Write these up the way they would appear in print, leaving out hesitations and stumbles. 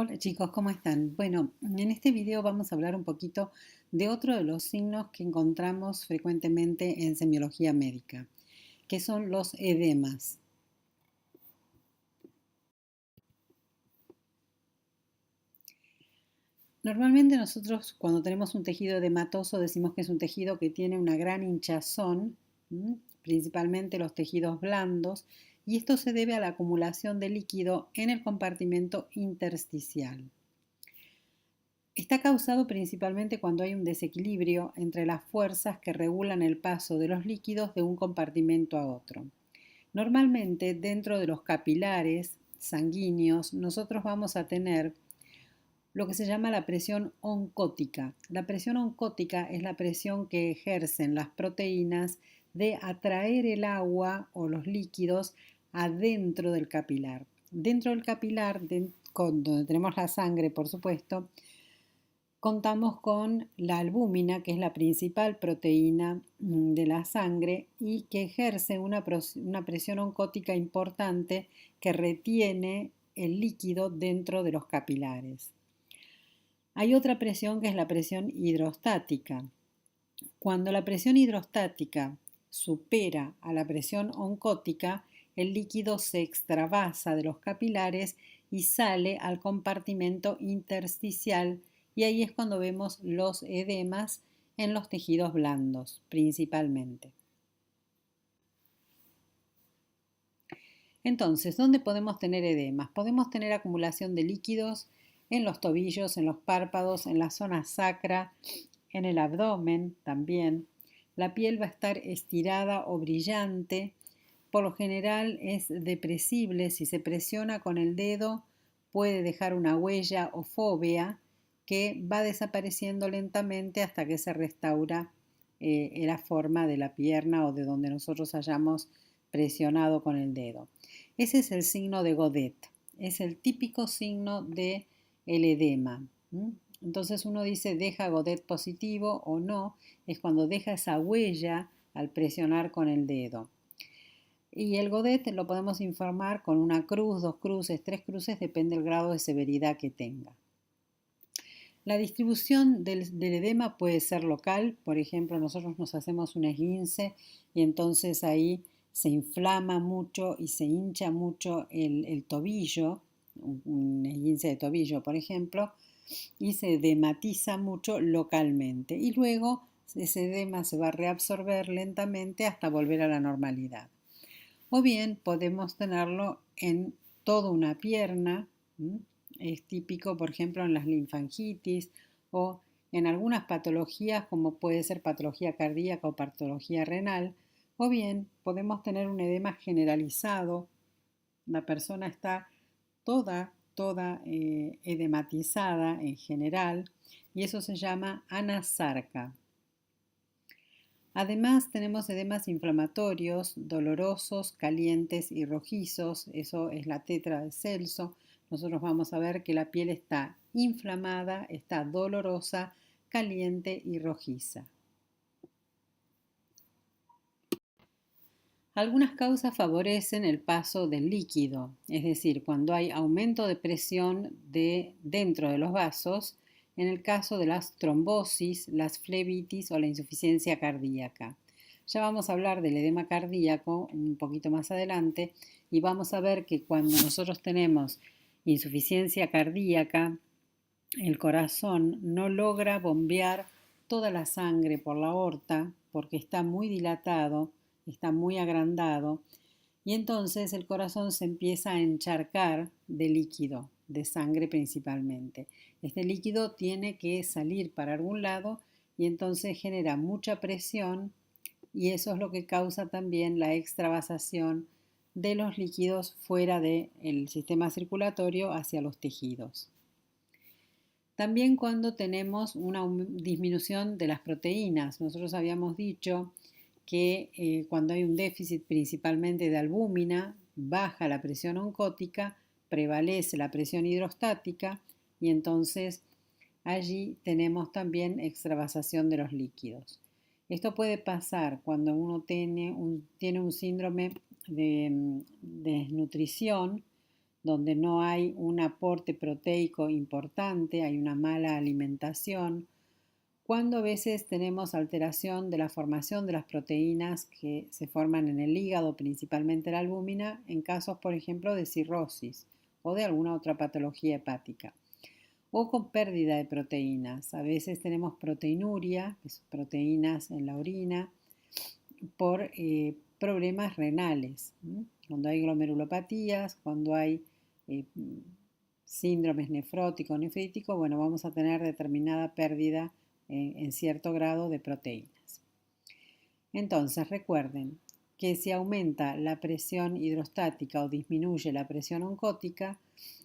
Hola chicos, ¿cómo están? Bueno, en este video vamos a hablar un poquito de otro de los signos que encontramos frecuentemente en semiología médica, que son los edemas. Normalmente nosotros cuando tenemos un tejido edematoso decimos que es un tejido que tiene una gran hinchazón, principalmente los tejidos blandos, y esto se debe a la acumulación de líquido en el compartimento intersticial. Está causado principalmente cuando hay un desequilibrio entre las fuerzas que regulan el paso de los líquidos de un compartimento a otro. Normalmente, dentro de los capilares sanguíneos, nosotros vamos a tener lo que se llama la presión oncótica. La presión oncótica es la presión que ejercen las proteínas de atraer el agua o los líquidos adentro del capilar. Dentro del capilar, donde tenemos la sangre, por supuesto, contamos con la albúmina, que es la principal proteína de la sangre y que ejerce una presión oncótica importante que retiene el líquido dentro de los capilares. Hay otra presión que es la presión hidrostática. Cuando la presión hidrostática supera a la presión oncótica, el líquido se extravasa de los capilares y sale al compartimento intersticial, y ahí es cuando vemos los edemas en los tejidos blandos, principalmente. Entonces, ¿dónde podemos tener edemas? Podemos tener acumulación de líquidos en los tobillos, en los párpados, en la zona sacra, en el abdomen también. La piel va a estar estirada o brillante. Por lo general es depresible. Si se presiona con el dedo, puede dejar una huella o fóvea que va desapareciendo lentamente hasta que se restaura la forma de la pierna o de donde nosotros hayamos presionado con el dedo. Ese es el signo de Godet. Es el típico signo de el edema. Entonces uno dice deja Godet positivo o no, es cuando deja esa huella al presionar con el dedo. Y el Godet lo podemos informar con una cruz, dos cruces, tres cruces, depende del grado de severidad que tenga. La distribución del edema puede ser local, por ejemplo, nosotros nos hacemos un esguince y entonces ahí se inflama mucho y se hincha mucho el tobillo, un esguince de tobillo, por ejemplo, y se edematiza mucho localmente. Y luego ese edema se va a reabsorber lentamente hasta volver a la normalidad. O bien podemos tenerlo en toda una pierna. Es típico, por ejemplo, en las linfangitis o en algunas patologías como puede ser patología cardíaca o patología renal. O bien podemos tener un edema generalizado. La persona está toda edematizada en general y eso se llama anasarca. Además tenemos edemas inflamatorios, dolorosos, calientes y rojizos. Eso es la tetra de Celso. Nosotros vamos a ver que la piel está inflamada, está dolorosa, caliente y rojiza. Algunas causas favorecen el paso del líquido, es decir, cuando hay aumento de presión dentro de los vasos, en el caso de las trombosis, las flebitis o la insuficiencia cardíaca. Ya vamos a hablar del edema cardíaco un poquito más adelante y vamos a ver que cuando nosotros tenemos insuficiencia cardíaca, el corazón no logra bombear toda la sangre por la aorta porque está muy dilatado, está muy agrandado y entonces el corazón se empieza a encharcar de líquido, de sangre principalmente. Este líquido tiene que salir para algún lado y entonces genera mucha presión y eso es lo que causa también la extravasación de los líquidos fuera del sistema circulatorio hacia los tejidos. También cuando tenemos una disminución de las proteínas. Nosotros habíamos dicho que cuando hay un déficit principalmente de albúmina, baja la presión oncótica, prevalece la presión hidrostática y entonces allí tenemos también extravasación de los líquidos. Esto puede pasar cuando uno tiene un síndrome de desnutrición, donde no hay un aporte proteico importante, hay una mala alimentación, cuando a veces tenemos alteración de la formación de las proteínas que se forman en el hígado, principalmente la albúmina, en casos, por ejemplo, de cirrosis o de alguna otra patología hepática, o con pérdida de proteínas. A veces tenemos proteinuria, que son proteínas en la orina, por problemas renales, cuando hay glomerulopatías, cuando hay eh, síndromes nefróticos, nefríticos, bueno, vamos a tener determinada pérdida en cierto grado de proteínas. Entonces, recuerden que si aumenta la presión hidrostática o disminuye la presión oncótica,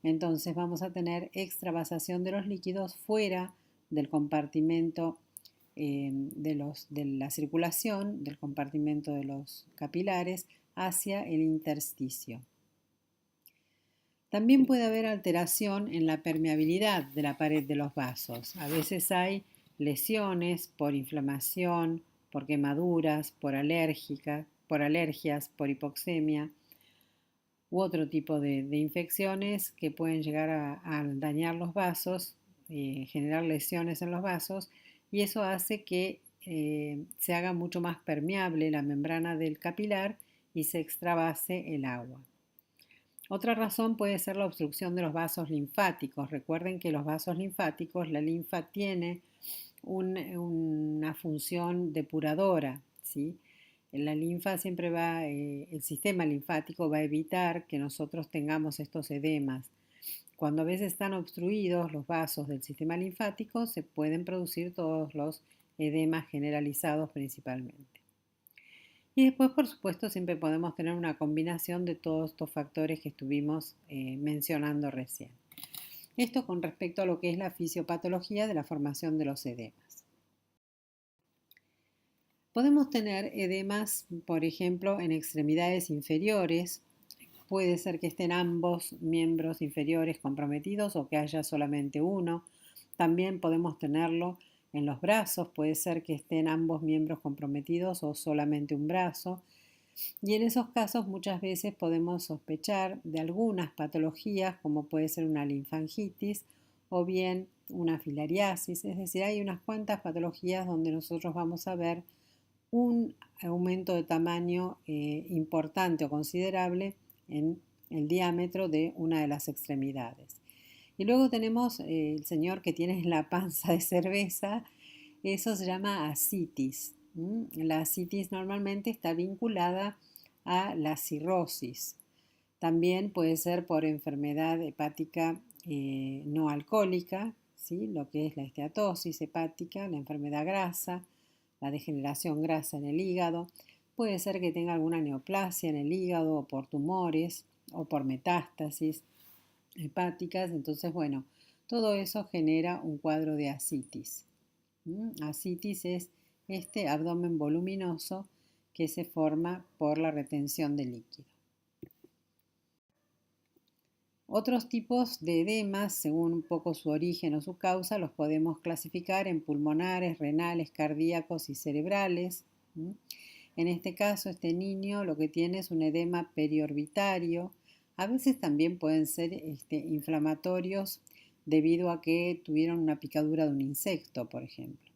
entonces vamos a tener extravasación de los líquidos fuera del compartimento de la circulación, del compartimento de los capilares, hacia el intersticio. También puede haber alteración en la permeabilidad de la pared de los vasos. A veces hay lesiones por inflamación, por quemaduras, por alergias, por hipoxemia u otro tipo de infecciones que pueden llegar a dañar los vasos, generar lesiones en los vasos, y eso hace que se haga mucho más permeable la membrana del capilar y se extravase el agua. Otra razón puede ser la obstrucción de los vasos linfáticos. Recuerden que los vasos linfáticos, la linfa tiene una función depuradora, ¿sí? La linfa siempre el sistema linfático va a evitar que nosotros tengamos estos edemas. Cuando a veces están obstruidos los vasos del sistema linfático, se pueden producir todos los edemas generalizados principalmente. Y después, por supuesto, siempre podemos tener una combinación de todos estos factores que estuvimos mencionando recién. Esto con respecto a lo que es la fisiopatología de la formación de los edemas. Podemos tener edemas, por ejemplo, en extremidades inferiores. Puede ser que estén ambos miembros inferiores comprometidos o que haya solamente uno. También podemos tenerlo en los brazos, puede ser que estén ambos miembros comprometidos o solamente un brazo. Y en esos casos muchas veces podemos sospechar de algunas patologías como puede ser una linfangitis o bien una filariasis. Es decir, hay unas cuantas patologías donde nosotros vamos a ver un aumento de tamaño importante o considerable en el diámetro de una de las extremidades. Y luego tenemos el señor que tiene la panza de cerveza, eso se llama ascitis. La ascitis normalmente está vinculada a la cirrosis. También puede ser por enfermedad hepática no alcohólica, ¿sí? Lo que es la esteatosis hepática, la enfermedad grasa, la degeneración grasa en el hígado. Puede ser que tenga alguna neoplasia en el hígado o por tumores o por metástasis hepáticas. Entonces, bueno, todo eso genera un cuadro de ascitis. Ascitis es este abdomen voluminoso que se forma por la retención de líquido. Otros tipos de edemas, según un poco su origen o su causa, los podemos clasificar en pulmonares, renales, cardíacos y cerebrales. En este caso, este niño lo que tiene es un edema periorbitario. A veces también pueden ser inflamatorios debido a que tuvieron una picadura de un insecto, por ejemplo.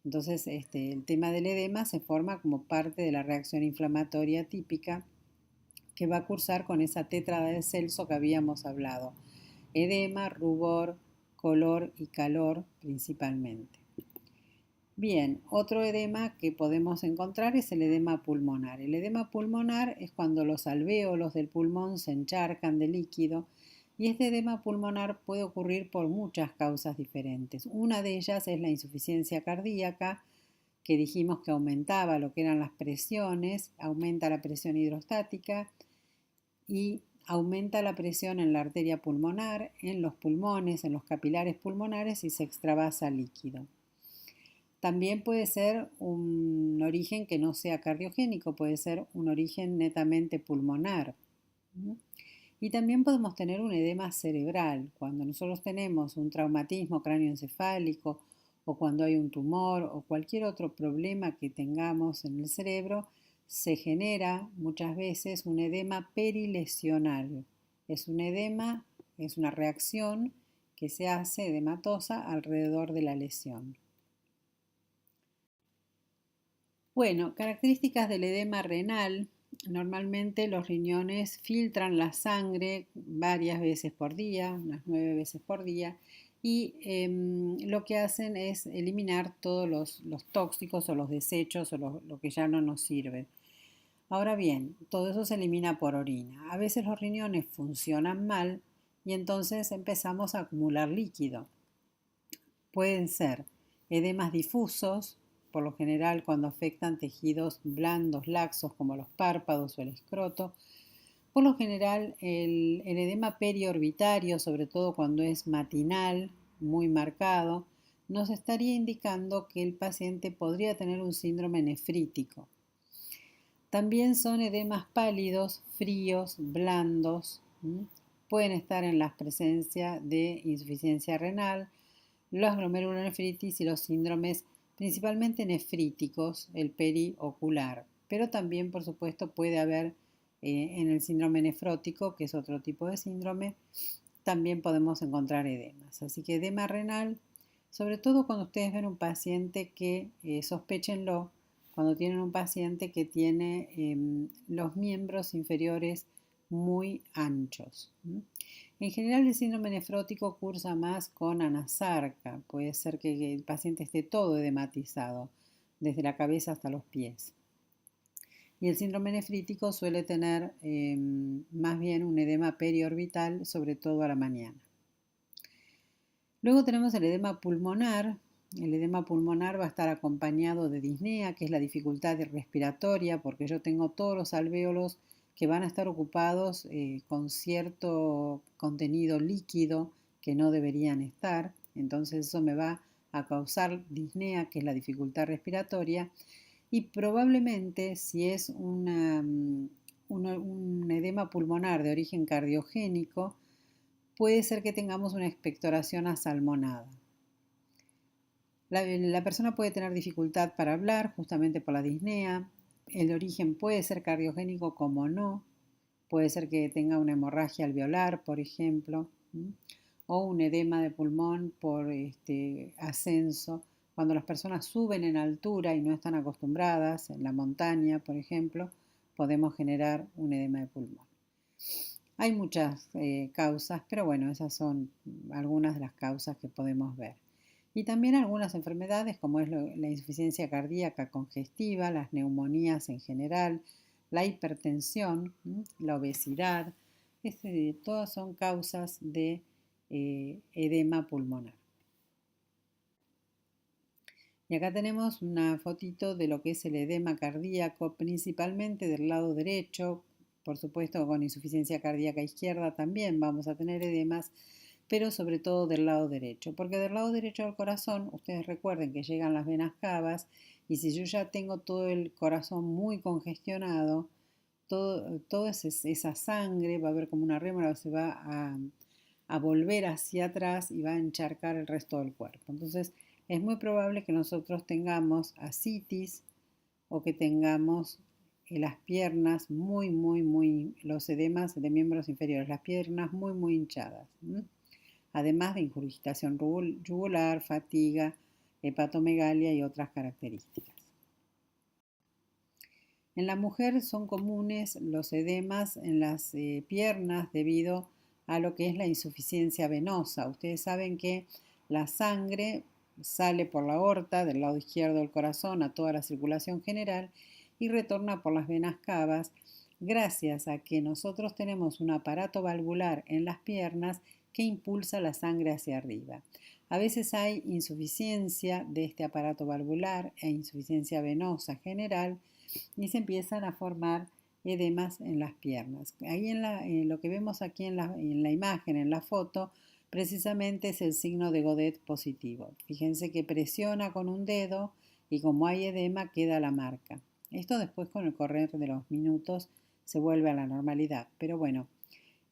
Entonces, el tema del edema se forma como parte de la reacción inflamatoria típica que va a cursar con esa tétrada de Celso que habíamos hablado. Edema, rubor, color y calor principalmente. Bien, otro edema que podemos encontrar es el edema pulmonar. El edema pulmonar es cuando los alvéolos del pulmón se encharcan de líquido y este edema pulmonar puede ocurrir por muchas causas diferentes. Una de ellas es la insuficiencia cardíaca, que dijimos que aumentaba lo que eran las presiones, aumenta la presión hidrostática y aumenta la presión en la arteria pulmonar, en los pulmones, en los capilares pulmonares y se extravasa líquido. También puede ser un origen que no sea cardiogénico, puede ser un origen netamente pulmonar. Y también podemos tener un edema cerebral. Cuando nosotros tenemos un traumatismo cráneoencefálico o cuando hay un tumor o cualquier otro problema que tengamos en el cerebro, se genera muchas veces un edema perilesional. Es un edema, es una reacción que se hace edematosa alrededor de la lesión. Bueno, características del edema renal. Normalmente los riñones filtran la sangre varias veces por día, unas 9 veces por día, y lo que hacen es eliminar todos los tóxicos o los desechos o lo que ya no nos sirve. Ahora bien, todo eso se elimina por orina. A veces los riñones funcionan mal y entonces empezamos a acumular líquido. Pueden ser edemas difusos, por lo general cuando afectan tejidos blandos, laxos como los párpados o el escroto. Por lo general el edema periorbitario, sobre todo cuando es matinal, muy marcado, nos estaría indicando que el paciente podría tener un síndrome nefrítico. También son edemas pálidos, fríos, blandos. Pueden estar en la presencia de insuficiencia renal, los glomerulonefritis y los síndromes principalmente nefríticos, el periocular. Pero también, por supuesto, puede haber en el síndrome nefrótico, que es otro tipo de síndrome, también podemos encontrar edemas. Así que edema renal, sobre todo cuando ustedes ven un paciente que sospéchenlo, cuando tienen un paciente que tiene los miembros inferiores muy anchos. En general el síndrome nefrótico cursa más con anasarca. Puede ser que el paciente esté todo edematizado, desde la cabeza hasta los pies. Y el síndrome nefrítico suele tener más bien un edema periorbital, sobre todo a la mañana. Luego tenemos el edema pulmonar. El edema pulmonar va a estar acompañado de disnea, que es la dificultad respiratoria, porque yo tengo todos los alvéolos que van a estar ocupados con cierto contenido líquido que no deberían estar. Entonces eso me va a causar disnea, que es la dificultad respiratoria. Y probablemente si es un edema pulmonar de origen cardiogénico, puede ser que tengamos una expectoración asalmonada. La persona puede tener dificultad para hablar justamente por la disnea. El origen puede ser cardiogénico como no. Puede ser que tenga una hemorragia alveolar, por ejemplo, o un edema de pulmón por ascenso. Cuando las personas suben en altura y no están acostumbradas, en la montaña, por ejemplo, podemos generar un edema de pulmón. Hay muchas causas, pero bueno, esas son algunas de las causas que podemos ver. Y también algunas enfermedades como es la insuficiencia cardíaca congestiva, las neumonías en general, la hipertensión, la obesidad, todas son causas de edema pulmonar. Y acá tenemos una fotito de lo que es el edema cardíaco, principalmente del lado derecho. Por supuesto, con insuficiencia cardíaca izquierda también vamos a tener edemas, pero sobre todo del lado derecho, porque del lado derecho del corazón, ustedes recuerden que llegan las venas cavas, y si yo ya tengo todo el corazón muy congestionado, toda esa sangre va a haber como una rémora, se va a volver hacia atrás y va a encharcar el resto del cuerpo. Entonces, es muy probable que nosotros tengamos ascitis o que tengamos las piernas los edemas de miembros inferiores, las piernas muy hinchadas. Además de ingurgitación yugular, fatiga, hepatomegalia y otras características. En la mujer son comunes los edemas en las piernas debido a lo que es la insuficiencia venosa. Ustedes saben que la sangre sale por la aorta del lado izquierdo del corazón a toda la circulación general y retorna por las venas cavas gracias a que nosotros tenemos un aparato valvular en las piernas que impulsa la sangre hacia arriba. A veces hay insuficiencia de este aparato valvular e insuficiencia venosa general y se empiezan a formar edemas en las piernas. Ahí en lo que vemos aquí en la imagen, en la foto, precisamente es el signo de Godet positivo. Fíjense que presiona con un dedo y como hay edema queda la marca. Esto después con el correr de los minutos se vuelve a la normalidad, pero bueno,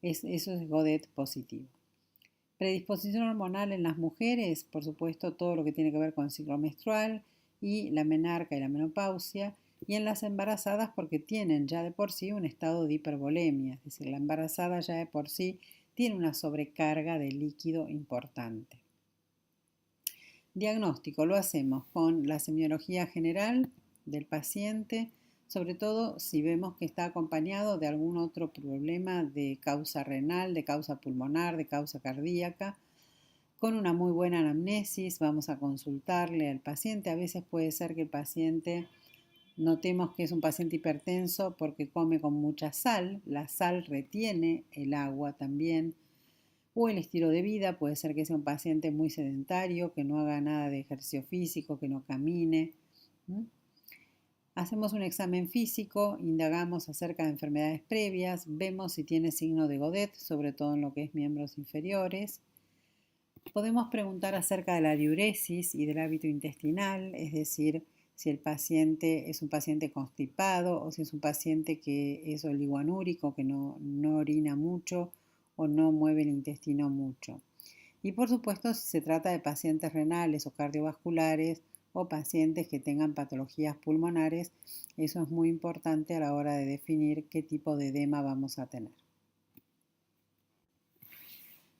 eso es Godet positivo. Predisposición hormonal en las mujeres, por supuesto todo lo que tiene que ver con el ciclo menstrual y la menarca y la menopausia. y en las embarazadas porque tienen ya de por sí un estado de hipervolemia, es decir, la embarazada ya de por sí tiene una sobrecarga de líquido importante. Diagnóstico lo hacemos con la semiología general del paciente, sobre todo si vemos que está acompañado de algún otro problema de causa renal, de causa pulmonar, de causa cardíaca. Con una muy buena anamnesis vamos a consultarle al paciente. A veces puede ser que el paciente notemos que es un paciente hipertenso porque come con mucha sal. La sal retiene el agua también. O el estilo de vida, puede ser que sea un paciente muy sedentario, que no haga nada de ejercicio físico, que no camine. Hacemos un examen físico, indagamos acerca de enfermedades previas, vemos si tiene signo de Godet, sobre todo en lo que es miembros inferiores. Podemos preguntar acerca de la diuresis y del hábito intestinal, es decir, si el paciente es un paciente constipado o si es un paciente que es oligoanúrico, que no orina mucho o no mueve el intestino mucho. Y por supuesto, si se trata de pacientes renales o cardiovasculares o pacientes que tengan patologías pulmonares, eso es muy importante a la hora de definir qué tipo de edema vamos a tener.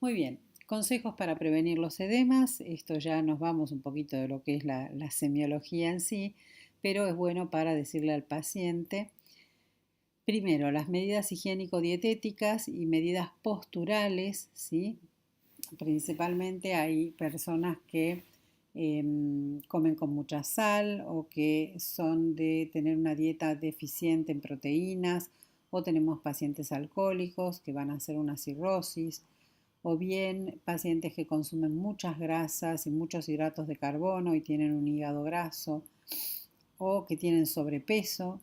Muy bien, consejos para prevenir los edemas. Esto ya nos vamos un poquito de lo que es la semiología en sí, pero es bueno para decirle al paciente, primero, las medidas higiénico-dietéticas y medidas posturales, ¿sí? Principalmente hay personas que comen con mucha sal o que son de tener una dieta deficiente en proteínas, o tenemos pacientes alcohólicos que van a hacer una cirrosis, o bien pacientes que consumen muchas grasas y muchos hidratos de carbono y tienen un hígado graso, o que tienen sobrepeso,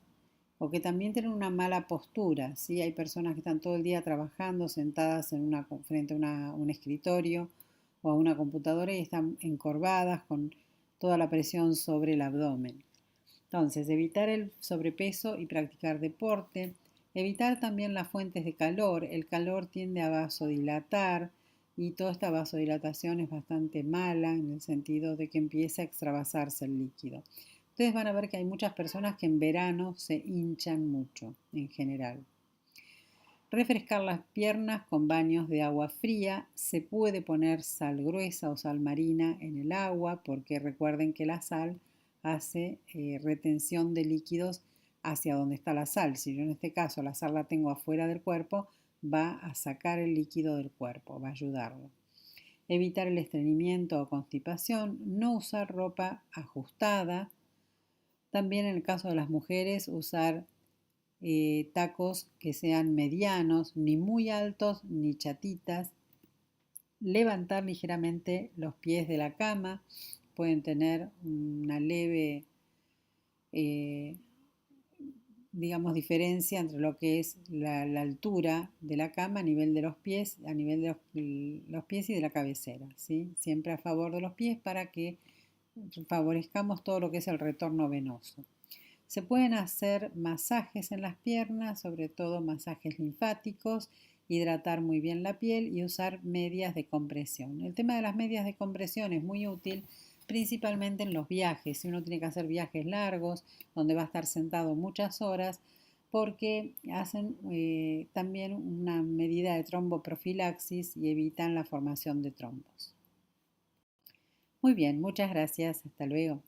o que también tienen una mala postura. ¿Sí? Hay personas que están todo el día trabajando sentadas frente a un escritorio o a una computadora y están encorvadas con toda la presión sobre el abdomen. Entonces, evitar el sobrepeso y practicar deporte. Evitar también las fuentes de calor. El calor tiende a vasodilatar y toda esta vasodilatación es bastante mala en el sentido de que empieza a extravasarse el líquido. Ustedes van a ver que hay muchas personas que en verano se hinchan mucho en general. Refrescar las piernas con baños de agua fría. Se puede poner sal gruesa o sal marina en el agua porque recuerden que la sal hace retención de líquidos hacia donde está la sal. Si yo en este caso la sal la tengo afuera del cuerpo, va a sacar el líquido del cuerpo, va a ayudarlo. Evitar el estreñimiento o constipación. No usar ropa ajustada. También en el caso de las mujeres, usar tacos que sean medianos, ni muy altos ni chatitas. Levantar ligeramente los pies de la cama. Pueden tener una leve, digamos, diferencia entre lo que es la altura de la cama a nivel de los pies, a nivel de los pies y de la cabecera. ¿Sí? Siempre a favor de los pies para que favorezcamos todo lo que es el retorno venoso. Se pueden hacer masajes en las piernas, sobre todo masajes linfáticos, hidratar muy bien la piel y usar medias de compresión. El tema de las medias de compresión es muy útil principalmente en los viajes, si uno tiene que hacer viajes largos, donde va a estar sentado muchas horas, porque hacen también una medida de tromboprofilaxis y evitan la formación de trombos. Muy bien, muchas gracias, hasta luego.